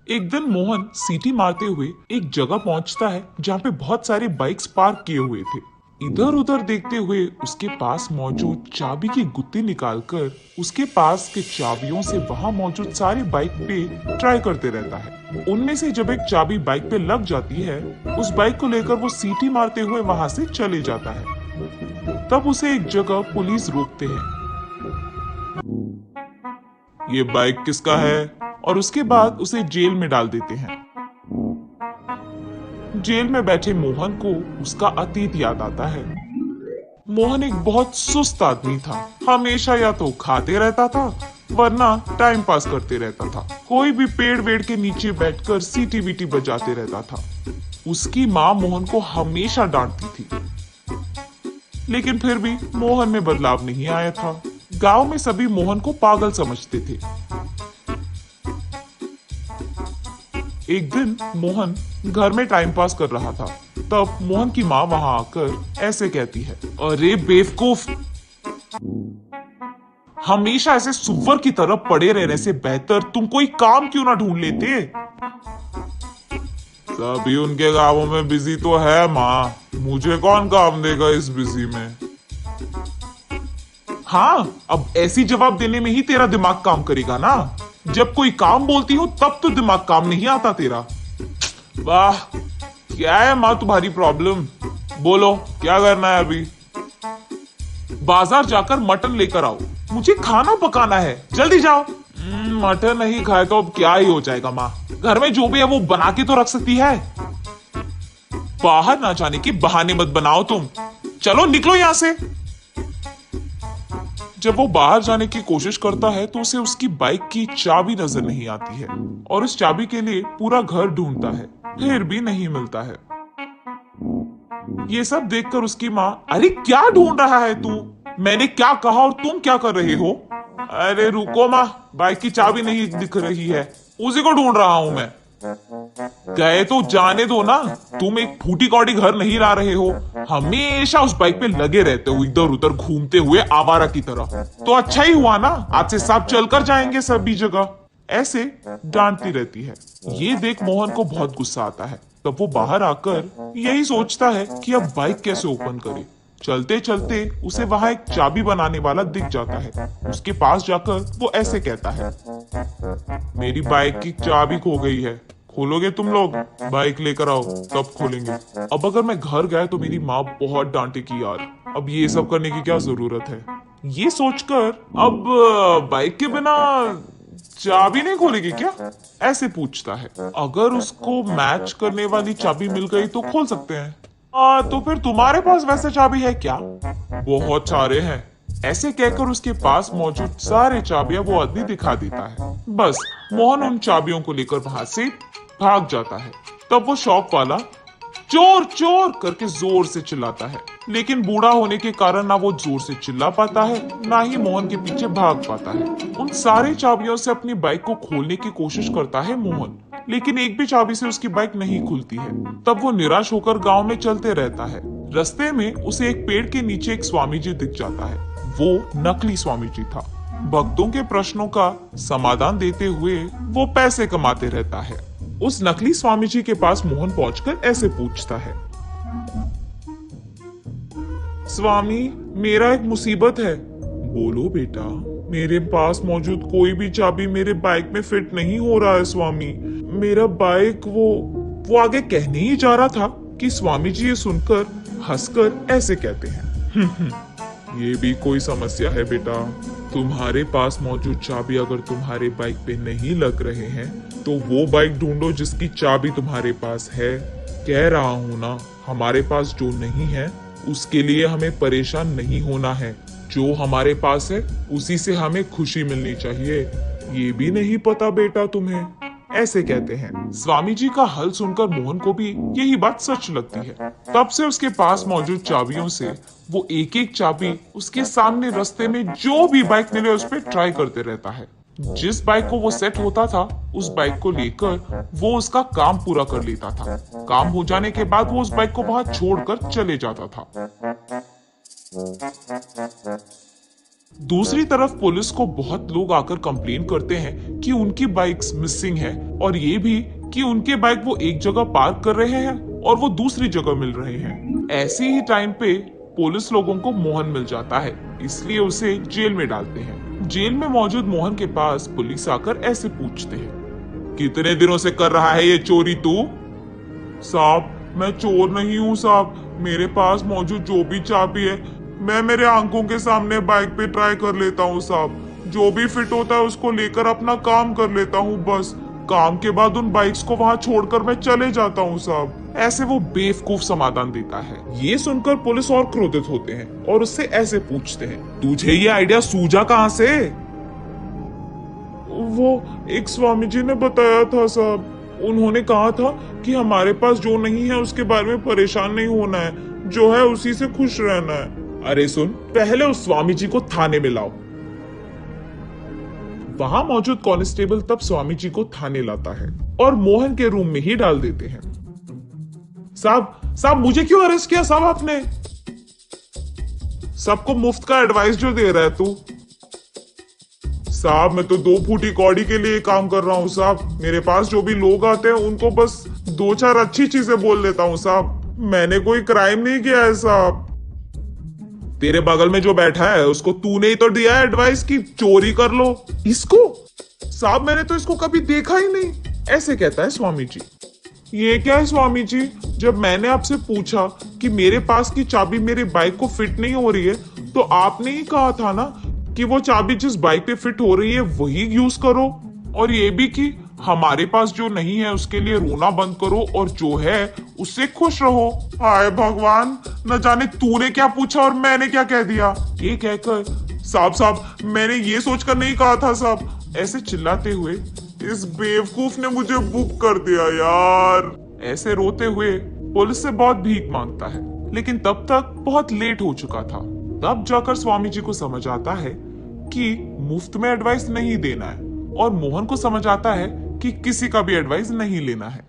एक दिन मोहन सीटी मारते हुए एक जगह पहुंचता है जहाँ पे बहुत सारी बाइक्स पार्क किए हुए थे। इधर उधर देखते हुए उसके पास मौजूद चाबी की गुत्ती निकालकर उसके पास के चाबियों से वहां मौजूद सारी बाइक पे ट्राई करते रहता है। उनमें से जब एक चाबी बाइक पे लग जाती है, उस बाइक को लेकर वो सीटी मारते हुए वहां से चले जाता है। तब उसे एक जगह पुलिस रोकते हैं। ये बाइक किसका है? और उसके बाद उसे जेल में डाल देते हैं। जेल में बैठे मोहन को उसका अतीत याद आता है। मोहन एक बहुत सुस्त आदमी था। हमेशा या तो खाते रहता था वरना टाइम पास करते रहता था। कोई भी पेड़ वेड़ के नीचे बैठकर सीटी बीटी बजाते रहता था। उसकी माँ मोहन को हमेशा डांटती थी, लेकिन फिर भी मोहन में बदलाव नहीं आया था। गांव में सभी मोहन को पागल समझते थे। एक दिन मोहन घर में टाइम पास कर रहा था। तब मोहन की माँ वहां आकर ऐसे कहती है, अरे बेवकूफ, हमेशा ऐसे सुअर की तरह पड़े रहने से बेहतर तुम कोई काम क्यों ना ढूंढ लेते। सभी उनके कामों में बिजी तो है माँ, मुझे कौन काम देगा इस बिजी में। हाँ, अब ऐसी जवाब देने में ही तेरा दिमाग काम करेगा ना। जब कोई काम बोलती हो तब तो दिमाग काम नहीं आता तेरा। वाह, क्या है माँ तुम्हारी प्रॉब्लम? बोलो क्या करना है अभी? बाजार जाकर मटन लेकर आओ, मुझे खाना पकाना है, जल्दी जाओ। मटन नहीं खाए तो अब क्या ही हो जाएगा माँ, घर में जो भी है वो बना के तो रख सकती है। बाहर ना जाने के बहाने मत बनाओ तुम, चलो निकलो यहां से। जब वो बाहर जाने की कोशिश करता है तो उसे उसकी बाइक की चाबी नजर नहीं आती है और उस चाबी के लिए पूरा घर ढूंढता है, फिर भी नहीं मिलता है। ये सब देखकर उसकी माँ, अरे क्या ढूंढ रहा है तू? मैंने क्या कहा और तुम क्या कर रहे हो? अरे रुको माँ, बाइक की चाबी नहीं दिख रही है, उसी को ढूंढ रहा हूं मैं। गए तो जाने दो ना, तुम एक फूटी कौड़ी घर नहीं ला रहे हो, हमेशा उस बाइक पे लगे रहते हो इधर उधर घूमते हुए आवारा की तरह। तो अच्छा ही हुआ ना, आज से साथ चलकर जाएंगे सभी जगह। ऐसे डांटती रहती है। ये देख मोहन को बहुत गुस्सा आता है। तब वो बाहर आकर यही सोचता है कि अब बाइक कैसे ओपन करे। चलते चलते उसे वहां एक चाबी बनाने वाला दिख जाता है। उसके पास जाकर वो ऐसे कहता है, मेरी बाइक की चाबी खो गई है, खोलोगे तुम लोग? बाइक लेकर आओ तब खोलेंगे। अब अगर मैं घर गया तो मेरी माँ बहुत डांटेगी यार, अब ये सब करने की क्या जरूरत है। ये सोचकर अब बाइक के बिना चाबी नहीं खोलेगी क्या, ऐसे पूछता है। अगर उसको मैच करने वाली चाबी मिल गई तो खोल सकते हैं। तो फिर तुम्हारे पास वैसे चाबी है क्या? बहुत सारे हैं। ऐसे कहकर उसके पास मौजूद सारे चाबियां वो आदमी दिखा देता है। बस मोहन उन चाबियों को लेकर वहां से भाग जाता है। तब वो शॉप वाला चोर चोर करके जोर से चिल्लाता है, लेकिन बूढ़ा होने के कारण ना वो जोर से चिल्ला पाता है ना ही मोहन के पीछे भाग पाता है। उन सारे चाबियों से अपनी बाइक को खोलने की कोशिश करता है मोहन, लेकिन एक भी चाबी से उसकी बाइक नहीं खुलती है। तब वो निराश होकर गांव में चलते रहता है। रास्ते में उसे एक पेड़ के नीचे एक स्वामी जी दिख जाता है। वो नकली स्वामी जी था। भक्तों के प्रश्नों का समाधान देते हुए वो पैसे कमाते रहता है। उस नकली स्वामी जी के पास मोहन पहुंचकर ऐसे पूछता है, स्वामी मेरा एक मुसीबत है। बोलो बेटा, मेरे पास मौजूद कोई भी चाबी मेरे बाइक में फिट नहीं हो रहा है स्वामी। मेरा बाइक वो आगे कहने ही जा रहा था कि स्वामी जी ये सुनकर हंसकर ऐसे कहते हैं, ये भी कोई समस्या है बेटा। तुम्हारे पास मौजूद चाबी अगर तुम्हारे बाइक पे नहीं लग रहे हैं तो वो बाइक ढूंढो जिसकी चाबी तुम्हारे पास है। कह रहा हूं ना, हमारे पास जो नहीं है उसके लिए हमें परेशान नहीं होना है। जो हमारे पास है उसी से हमें खुशी मिलनी चाहिए। ये भी नहीं पता बेटा तुम्हें, ऐसे कहते हैं। स्वामी जी का हल सुनकर मोहन को भी यही बात सच लगती है। तब से उसके पास मौजूद चाबियों से वो एक एक चाबी उसके सामने रास्ते में जो भी बाइक मिले उस पर ट्राई करते रहता है। जिस बाइक को वो सेट होता था उस बाइक को लेकर वो उसका काम पूरा कर लेता था। काम हो जाने के बाद वो उस बाइक को वहां छोड़कर चले जाता था। दूसरी तरफ पुलिस को बहुत लोग आकर कंप्लेन करते हैं कि उनकी बाइक्स मिसिंग है, और ये भी कि उनके बाइक वो एक जगह पार्क कर रहे हैं और वो दूसरी जगह मिल रहे हैं। ऐसे ही टाइम पे पुलिस लोगों को मोहन मिल जाता है, इसलिए उसे जेल में डालते हैं। जेल में मौजूद मोहन के पास पुलिस आकर ऐसे पूछते हैं, कितने दिनों से कर रहा है ये चोरी तू? साहब, मैं चोर नहीं हूँ साहब, मेरे पास मौजूद जो भी चाबी है मैं मेरे आंखों के सामने बाइक पे ट्राई कर लेता हूँ साहब, जो भी फिट होता है उसको लेकर अपना काम कर लेता हूँ, बस काम के बाद उन बाइक्स को वहाँ छोड़कर मैं चले जाता हूँ साहब। ऐसे वो बेवकूफ समाधान देता है। ये सुनकर पुलिस और क्रोधित होते हैं और उससे ऐसे पूछते हैं, तुझे ये आइडिया सूझा कहाँ से? वो एक स्वामी जी ने बताया था साहब, उन्होंने कहा था कि हमारे पास जो नहीं है उसके बारे में परेशान नहीं होना है, जो है उसी से खुश रहना है। अरे सुन, पहले उस स्वामी जी को थाने में लाओ। वहां मौजूद कांस्टेबल तब स्वामी जी को थाने लाता है और मोहन के रूम में ही डाल देते हैं। साहब मुझे क्यों अरेस्ट किया साहब आपने? सबको मुफ्त का एडवाइस जो दे रहा है तू? साहब मैं तो 2 फूटी कौड़ी के लिए काम कर रहा हूँ साहब, मेरे पास जो भी लोग आते हैं उनको बस 2-4 अच्छी चीजें बोल देता हूँ साहब, मैंने कोई क्राइम नहीं किया है साहब। तेरे बगल में जो बैठा है उसको तूने ही तो दिया है एडवाइस कि चोरी कर लो। इसको? साहब मैंने तो इसको कभी देखा ही नहीं, ऐसे कहता है स्वामी जी। ये क्या है स्वामी जी, जब मैंने आपसे पूछा कि मेरे पास की चाबी मेरी बाइक को फिट नहीं हो रही है तो आपने ही कहा था ना कि वो चाबी जिस बाइक पे फिट हो रही है वही यूज करो, और ये भी कि हमारे पास जो नहीं है उसके लिए रोना बंद करो और जो है उससे खुश रहो। हाय भगवान, न जाने तूने क्या पूछा और मैंने क्या कह दिया। ये कहकर साहब मैंने ये सोचकर नहीं कहा था साहब, ऐसे चिल्लाते हुए इस बेवकूफ ने मुझे बुक कर दिया यार। ऐसे रोते हुए पुलिस से बहुत भीख मांगता है, लेकिन तब तक बहुत लेट हो चुका था। तब जाकर स्वामी जी को समझ आता है कि मुफ्त में एडवाइस नहीं देना है, और मोहन को समझ आता है कि किसी का भी एडवाइस नहीं लेना है।